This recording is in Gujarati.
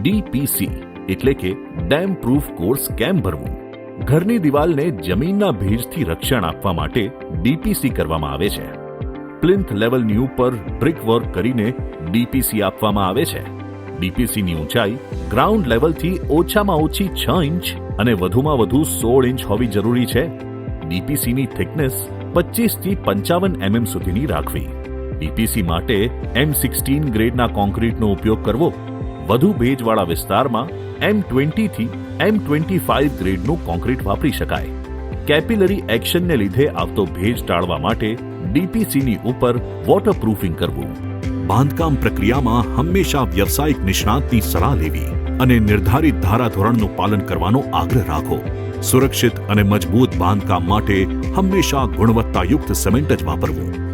ડીપીસી એટલે કે ડેમ પ્રૂફ કોર્સ કેમ ભરવું? ઘરની દિવાલને જમીનના ભેજથી રક્ષણ આપવા માટે ડીપીસી કરવામાં આવે છે. પ્લિન્થ લેવલની ઉપર બ્રિક વર્ક કરીને ડીપીસી આપવામાં આવે છે. ડીપીસીની ઊંચાઈ ગ્રાઉન્ડ લેવલથી ઓછામાં ઓછી 6 ઇંચ અને વધુમાં વધુ 16 ઇંચ હોવી જરૂરી છે. ડીપીસીની થિકનેસ 25 થી 55 mm સુધીની રાખવી. ડીપીસી માટે M16 ગ્રેડના કોન્ક્રીટનો ઉપયોગ કરવો. વધુ ભેજવાળા વિસ્તારમાં M20 થી M25 ગ્રેડનું કોન્ક્રીટ વાપરી શકાય. કેપિલરી એક્શનને લીધે આવતો ભેજ ટાળવા માટે ડીપીસીની ઉપર વોટરપ્રૂફિંગ કરવું. બાંધકામ પ્રક્રિયામાં હંમેશા વ્યવસાયિક નિષ્ણાતની સલાહ લેવી અને નિર્ધારિત ધારાધોરણનું પાલન કરવાનો આગ્રહ રાખો. સુરક્ષિત અને મજબૂત બાંધકામ માટે હંમેશા ગુણવત્તાયુક્ત સિમેન્ટ જ વાપરવું.